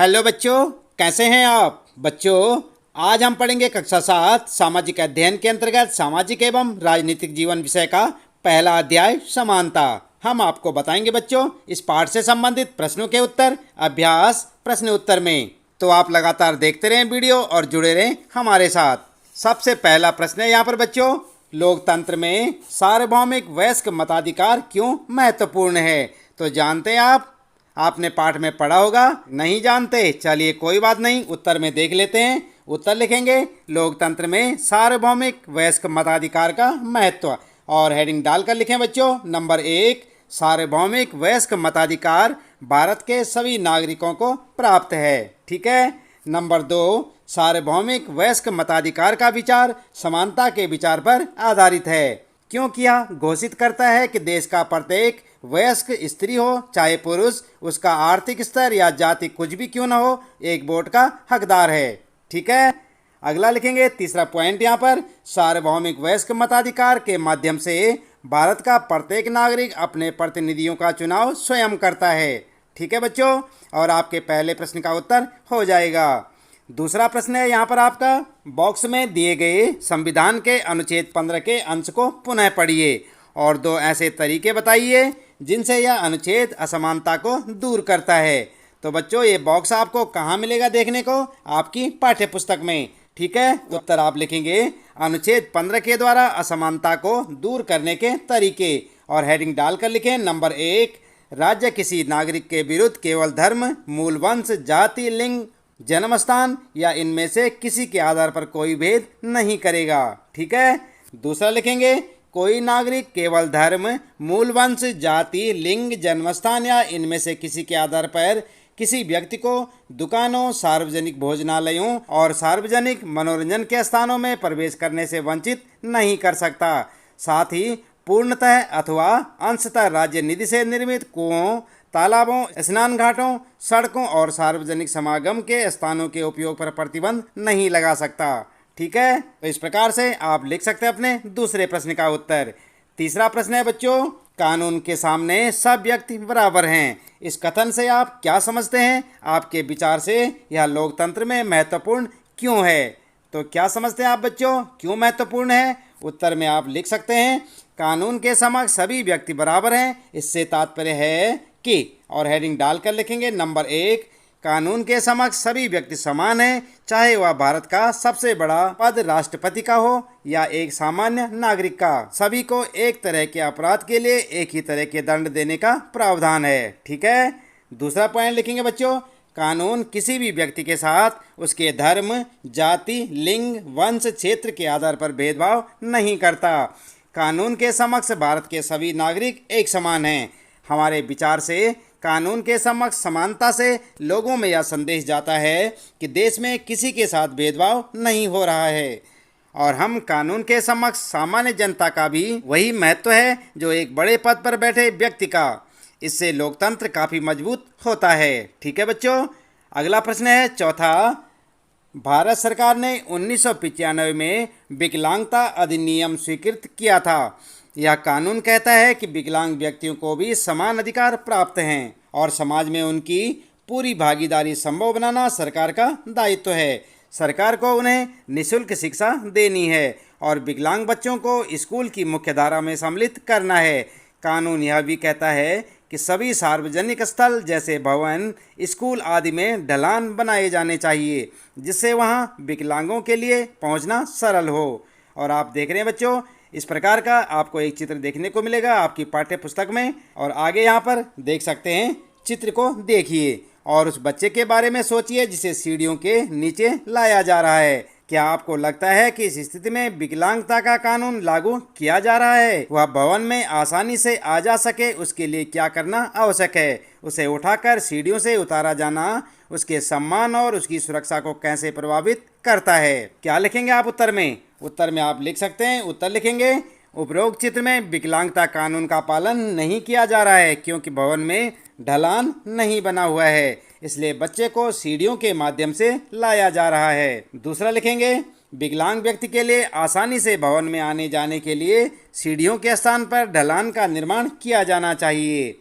Hello बच्चों, कैसे हैं आप बच्चों। आज हम पढ़ेंगे कक्षा 7 सामाजिक अध्ययन के अंतर्गत सामाजिक एवं राजनीतिक जीवन विषय का पहला अध्याय समानता। हम आपको बताएंगे बच्चों इस पाठ से संबंधित प्रश्नों के उत्तर अभ्यास प्रश्न उत्तर में। तो आप लगातार देखते रहें वीडियो और जुड़े रहें हमारे साथ। सबसे पहला प्रश्न है यहाँ पर बच्चों, लोकतंत्र में सार्वभौमिक वयस्क मताधिकार क्यों महत्वपूर्ण है। तो जानते हैं आपने पाठ में पढ़ा होगा, नहीं जानते चलिए कोई बात नहीं, उत्तर में देख लेते हैं। उत्तर लिखेंगे लोकतंत्र में सार्वभौमिक वयस्क मताधिकार का महत्व और हेडिंग डालकर लिखें बच्चों। नंबर 1, सार्वभौमिक वयस्क मताधिकार भारत के सभी नागरिकों को प्राप्त है। ठीक है। नंबर 2, सार्वभौमिक वयस्क मताधिकार का विचार समानता के विचार पर आधारित है, क्योंकि यह घोषित करता है कि देश का प्रत्येक वयस्क स्त्री हो चाहे पुरुष, उसका आर्थिक स्तर या जाति कुछ भी क्यों न हो, एक वोट का हकदार है। ठीक है। अगला लिखेंगे तीसरा पॉइंट यहाँ पर, सार्वभौमिक वयस्क मताधिकार के माध्यम से भारत का प्रत्येक नागरिक अपने प्रतिनिधियों का चुनाव स्वयं करता है। ठीक है बच्चों, और आपके पहले प्रश्न का उत्तर हो जाएगा। दूसरा प्रश्न है यहाँ पर आपका, बॉक्स में दिए गए संविधान के अनुच्छेद 15 के अंश को पुनः पढ़िए और 2 ऐसे तरीके बताइए जिनसे यह अनुच्छेद असमानता को दूर करता है। तो बच्चों ये बॉक्स आपको कहाँ मिलेगा देखने को, आपकी पाठ्य पुस्तक में। ठीक है। उत्तर आप लिखेंगे अनुच्छेद 15 के द्वारा असमानता को दूर करने के तरीके और हेडिंग डालकर लिखें। नंबर 1, राज्य किसी नागरिक के विरुद्ध केवल धर्म, मूल वंश, जाति, लिंग, जन्मस्थान या इनमें से किसी के आधार पर कोई भेद नहीं करेगा। ठीक है। दूसरा लिखेंगे, कोई नागरिक केवल धर्म, मूल वंश, जाति, लिंग, जन्मस्थान या इनमें से किसी के आधार पर किसी व्यक्ति को दुकानों, सार्वजनिक भोजनालयों और सार्वजनिक मनोरंजन के स्थानों में प्रवेश करने से वंचित नहीं कर सकता। साथ ही पूर्णतः अथवा अंशतः राज्य निधि से निर्मित कुओं, तालाबों, स्नान घाटों, सड़कों और सार्वजनिक समागम के स्थानों के उपयोग पर प्रतिबंध नहीं लगा सकता। ठीक है। तो इस प्रकार से आप लिख सकते हैं अपने दूसरे प्रश्न का उत्तर। तीसरा प्रश्न है बच्चों, कानून के सामने सब व्यक्ति बराबर हैं। इस कथन से आप क्या समझते हैं, आपके विचार से यह लोकतंत्र में महत्वपूर्ण क्यों है। तो क्या समझते हैं आप बच्चों, क्यों महत्वपूर्ण है। उत्तर में आप लिख सकते हैं, कानून के समक्ष सभी व्यक्ति बराबर हैं, इससे तात्पर्य है कि, और हेडिंग डालकर लिखेंगे नंबर 1, कानून के समक्ष सभी व्यक्ति समान हैं, चाहे वह भारत का सबसे बड़ा पद राष्ट्रपति का हो या एक सामान्य नागरिक का। सभी को एक तरह के अपराध के लिए एक ही तरह के दंड देने का प्रावधान है। ठीक है। दूसरा पॉइंट लिखेंगे बच्चों, कानून किसी भी व्यक्ति के साथ उसके धर्म, जाति, लिंग, वंश, क्षेत्र के आधार पर भेदभाव नहीं करता। कानून के समक्ष भारत के सभी नागरिक एक समान हैं। हमारे विचार से कानून के समक्ष समानता से लोगों में यह संदेश जाता है कि देश में किसी के साथ भेदभाव नहीं हो रहा है और हम कानून के समक्ष सामान्य जनता का भी वही महत्व है जो एक बड़े पद पर बैठे व्यक्ति का। इससे लोकतंत्र काफ़ी मजबूत होता है। ठीक है बच्चों। अगला प्रश्न है चौथा, भारत सरकार ने 1995 में विकलांगता अधिनियम स्वीकृत किया था। यह कानून कहता है कि विकलांग व्यक्तियों को भी समान अधिकार प्राप्त हैं और समाज में उनकी पूरी भागीदारी संभव बनाना सरकार का दायित्व है। सरकार को उन्हें निःशुल्क शिक्षा देनी है और विकलांग बच्चों को स्कूल की मुख्यधारा में सम्मिलित करना है। कानून यह भी कहता है कि सभी सार्वजनिक स्थल जैसे भवन, स्कूल आदि में ढलान बनाए जाने चाहिए जिससे वहां विकलांगों के लिए पहुंचना सरल हो। और आप देख रहे हैं बच्चों, इस प्रकार का आपको एक चित्र देखने को मिलेगा आपकी पाठ्य पुस्तक में और आगे यहाँ पर देख सकते हैं। चित्र को देखिए और उस बच्चे के बारे में सोचिए जिसे सीढ़ियों के नीचे लाया जा रहा है। क्या आपको लगता है कि इस स्थिति में विकलांगता का कानून लागू किया जा रहा है, वह भवन में आसानी से आ जा सके, उसके लिए क्या करना आवश्यक है। उसे उठाकर सीढ़ियों से उतारा जाना उसके सम्मान और उसकी सुरक्षा को कैसे प्रभावित करता है। क्या लिखेंगे आप उत्तर में। उत्तर में आप लिख सकते हैं, उत्तर लिखेंगे, उपरोक्त चित्र में विकलांगता कानून का पालन नहीं किया जा रहा है क्योंकि भवन में ढलान नहीं बना हुआ है, इसलिए बच्चे को सीढ़ियों के माध्यम से लाया जा रहा है। दूसरा लिखेंगे, विकलांग व्यक्ति के लिए आसानी से भवन में आने जाने के लिए सीढ़ियों के स्थान पर ढलान का निर्माण किया जाना चाहिए।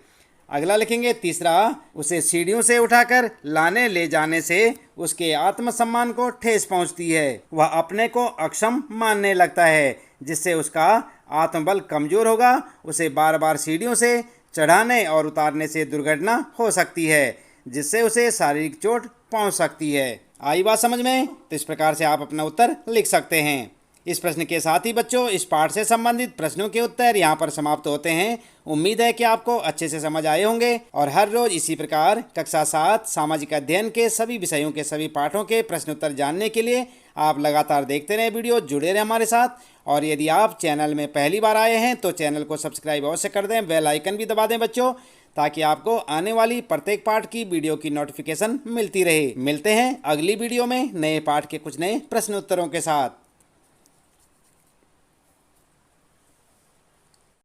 अगला लिखेंगे तीसरा, उसे सीढ़ियों से उठाकर लाने ले जाने से उसके आत्मसम्मान को ठेस पहुंचती है। वह अपने को अक्षम मानने लगता है, जिससे उसका आत्मबल कमजोर होगा। उसे बार बार सीढ़ियों से चढ़ाने और उतारने से दुर्घटना हो सकती है, जिससे उसे शारीरिक चोट पहुंच सकती है। आई बात समझ में? तो इस प्रकार से आप अपना उत्तर लिख सकते हैं। इस प्रश्न के साथ ही बच्चों इस पाठ से संबंधित प्रश्नों के उत्तर यहाँ पर समाप्त होते हैं। उम्मीद है कि आपको अच्छे से समझ आए होंगे और हर रोज इसी प्रकार कक्षा 7 सामाजिक अध्ययन के सभी विषयों के सभी पाठों के प्रश्न उत्तर जानने के लिए आप लगातार देखते रहें वीडियो, जुड़े रहें हमारे साथ। और यदि आप चैनल में पहली बार आए हैं तो चैनल को सब्सक्राइब अवश्य कर दें, बेल आइकन भी दबा दें बच्चों, ताकि आपको आने वाली प्रत्येक पाठ की वीडियो की नोटिफिकेशन मिलती रहे। मिलते हैं अगली वीडियो में नए पाठ के कुछ नए प्रश्न उत्तरों के साथ।